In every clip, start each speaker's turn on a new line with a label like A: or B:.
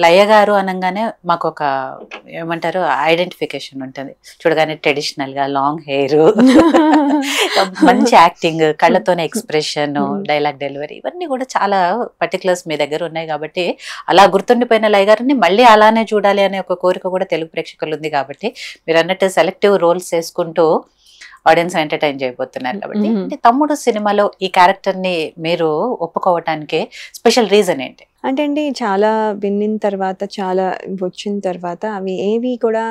A: లయ గారు అనగానే మాకు ఒక ఏమంటారు ఐడెంటిఫికేషన్ ఉంటుంది. చూడగానే ట్రెడిషనల్ గా లాంగ్ హెయిర్, మంచి యాక్టింగ్, కళ్ళతోనే ఎక్స్ప్రెషన్, డైలాగ్ డెలివరీ ఇవన్నీ కూడా చాలా పర్టికులర్స్ మీ దగ్గర ఉన్నాయి. కాబట్టి అలా గుర్తుండిపోయిన లయ గారిని మళ్ళీ అలానే చూడాలి అనే ఒక కోరిక కూడా తెలుగు ప్రేక్షకులు ఉంది. కాబట్టి మీరు అన్నట్టు సెలెక్టివ్ రోల్స్ చేసుకుంటూ ఆడియన్స్ ఎంటర్టైన్ చేయబోతున్నారు. కాబట్టి అంటే తమ్ముడు సినిమాలో ఈ క్యారెక్టర్ ని మీరు ఒప్పుకోవటానికి స్పెషల్ రీజన్ ఏంటి?
B: అంటే అండి చాలా విన్న తర్వాత, చాలా వచ్చిన తర్వాత అవి ఏవి కూడా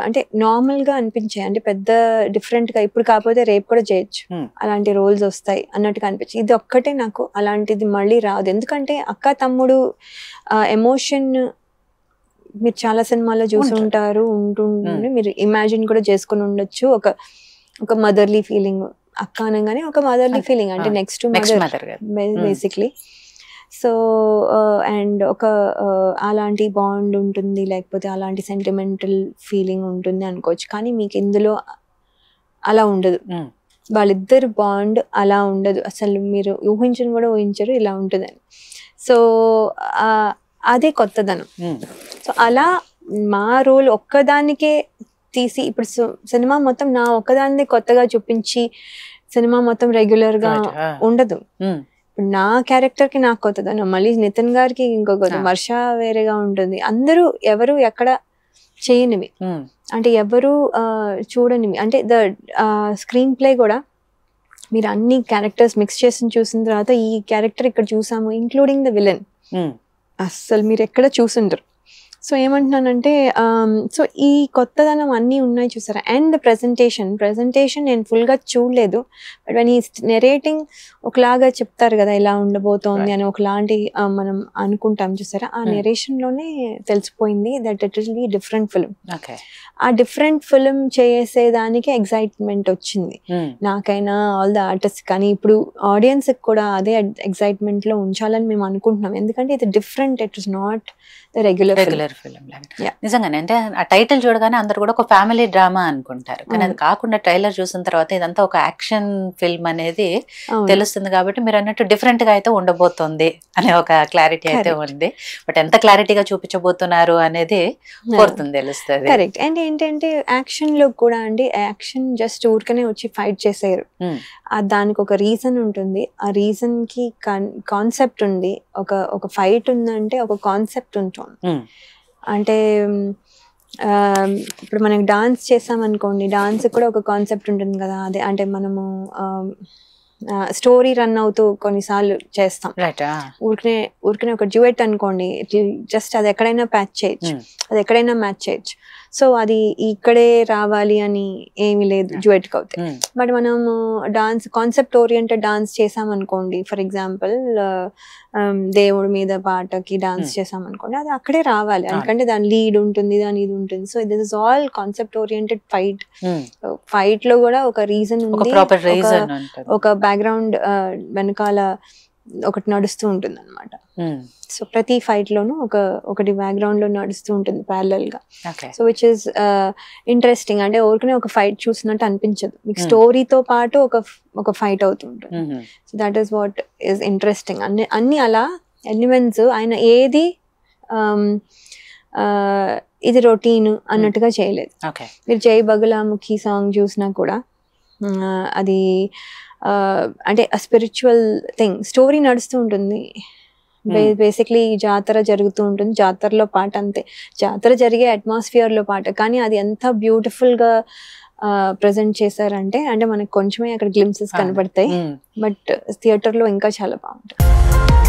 B: అంటే నార్మల్ గా అనిపించాయి. అంటే పెద్ద డిఫరెంట్ గా ఇప్పుడు కాకపోతే రేపు కూడా చేయొచ్చు, అలాంటి రోల్స్ వస్తాయి అన్నట్టుగా అనిపించింది. ఇది ఒక్కటే నాకు అలాంటిది మళ్ళీ రాదు. ఎందుకంటే అక్క తమ్ముడు ఎమోషన్ మీరు చాలా సినిమాల్లో చూసి ఉంటారు, ఉంటుండే మీరు ఇమాజిన్ కూడా చేసుకుని ఉండొచ్చు. ఒక మదర్లీ ఫీలింగ్, అక్క అనగానే ఒక మదర్లీ ఫీలింగ్, అంటే next mother basically. So and ఒక అలాంటి బాండ్ ఉంటుంది, లేకపోతే అలాంటి సెంటిమెంటల్ ఫీలింగ్ ఉంటుంది అనుకోవచ్చు. కానీ మీకు ఇందులో అలా ఉండదు. వాళ్ళిద్దరు బాండ్ అలా ఉండదు అసలు. మీరు ఊహించని కూడా ఊహించరు ఇలా ఉంటుందని. సో అదే కొత్తదనం. సో అలా మా రోల్ ఒక్కదానికే తీసి ఇప్పుడు సినిమా మొత్తం నా ఒక్కదాన్ని కొత్తగా చూపించి సినిమా మొత్తం రెగ్యులర్ గా ఉండదు. నా క్యారెక్టర్ కి నాకు కొత్తదనం, మళ్ళీ నితిన్ గారికి ఇంకొక వర్ష వేరేగా ఉంటుంది. అందరూ ఎవరు ఎక్కడ చేయనివి, అంటే ఎవరు చూడనివి. అంటే ద స్క్రీన్ ప్లే కూడా మీరు అన్ని క్యారెక్టర్స్ మిక్స్ చేసి చూసిన తర్వాత ఈ క్యారెక్టర్ ఇక్కడ చూసాము, ఇంక్లూడింగ్ ద విలన్, అస్సలు మీరు ఎక్కడ చూసుండరు. సో ఏమంటున్నానంటే సో ఈ కొత్తదనం అన్నీ ఉన్నాయి చూసారా. అండ్ ప్రెజెంటేషన్ నేను ఫుల్గా చూడలేదు, బట్ వెన్ ఈ నెరేటింగ్ ఒకలాగా చెప్తారు కదా ఇలా ఉండబోతోంది అని ఒకలాంటి మనం అనుకుంటాం చూసారా. ఆ నెరేషన్లోనే తెలిసిపోయింది that it will be different film. ఆ డిఫరెంట్ ఫిల్మ్ చేసేదానికి ఎగ్జైట్మెంట్ వచ్చింది నాకైనా, ఆల్ ద ఆర్టిస్ట్. కానీ ఇప్పుడు ఆడియన్స్ కూడా అదే ఎగ్జైట్మెంట్ లో ఉంచాలని మేము అనుకుంటున్నాం. ఎందుకంటే ఇది different, it is not the regular film.
A: నిజంగానే అంటే ఆ టైటిల్ చూడగానే అందరు కూడా ఒక ఫ్యామిలీ డ్రామా అనుకుంటారు, కానీ అది కాకుండా ట్రైలర్ చూసిన తర్వాత ఇదంతా ఒక యాక్షన్ ఫిల్మ్ అనేది తెలుస్తుంది. కాబట్టి మీరు అన్నట్టు డిఫరెంట్ గా అయితే ఉండబోతోంది అనే ఒక క్లారిటీ అయితే ఉంది. బట్ ఎంత క్లారిటీగా చూపించబోతున్నారు అనేది కోరుతుంది తెలుస్తుంది.
B: కరెక్ట్. అండ్ ఏంటంటే యాక్షన్ లో కూడా అండి, యాక్షన్ జస్ట్ ఊరికనే వచ్చి ఫైట్ చేసారు, దానికి ఒక రీజన్ ఉంటుంది. ఆ రీజన్ కి కాన్సెప్ట్ ఉంది. ఒక ఫైట్ ఉందంటే ఒక కాన్సెప్ట్ ఉంటుంది. అంటే ఇప్పుడు మనకి డాన్స్ చేసామనుకోండి, డాన్స్ కూడా ఒక కాన్సెప్ట్ ఉంటుంది కదా. అదే అంటే మనము స్టోరీ రన్ అవుతూ కొన్నిసార్లు చేస్తాం. ఊరికనే ఒక డ్యూయెట్ అనుకోండి, జస్ట్ అది ఎక్కడైనా మ్యాచ్ చేయొచ్చు. సో అది ఇక్కడే రావాలి అని ఏమి లేదు డ్యూయెట్కి అవుతే. బట్ మనము డాన్స్ కాన్సెప్ట్ ఓరియంటెడ్ డాన్స్ చేసామనుకోండి, ఫర్ ఎగ్జాంపుల్ దేవుడి మీద పాటకి డాన్స్ చేసామనుకోండి, అది అక్కడే రావాలి, ఎందుకంటే దాని లీడ్ ఉంటుంది, దాని ఇది ఉంటుంది. So this is all concept oriented fight. Fight లో కూడా ఒక రీజన్ ఉంది, ఒక బ్యాక్గ్రౌండ్ వెనకాల ఒకటి నడుస్తూ ఉంటుంది అనమాట. సో ప్రతి ఫైట్ లోనూ ఒకటి బ్యాక్గ్రౌండ్ లో నడుస్తూ ఉంటుంది ప్యారలల్ గా. So which is interesting. అంటే ఊరికనే ఒక ఫైట్ చూసినట్టు అనిపించదు, మీకు స్టోరీతో పాటు ఒక ఫైట్ అవుతుంటుంది. So that is what is interesting. అన్ని అలా ఎలిమెంట్స్ ఆయన ఏది ఇది రొటీన్ అన్నట్టుగా చేయలేదు. మీరు జై బగులాముఖి సాంగ్ చూసినా కూడా అది అంటే స్పిరిచువల్ థింగ్, స్టోరీ నడుస్తూ ఉంటుంది. బేసిక్లీ జాతర జరుగుతూ ఉంటుంది, జాతరలో పాట అంతే, జాతర జరిగే అట్మాస్ఫియర్ లో పాట. కానీ అది ఎంత బ్యూటిఫుల్ గా ప్రజెంట్ చేశారంటే, అంటే మనకు కొంచెమే అక్కడ గ్లింప్సెస్ కనపడతాయి, బట్ థియేటర్ లో ఇంకా చాలా బాగుంటుంది.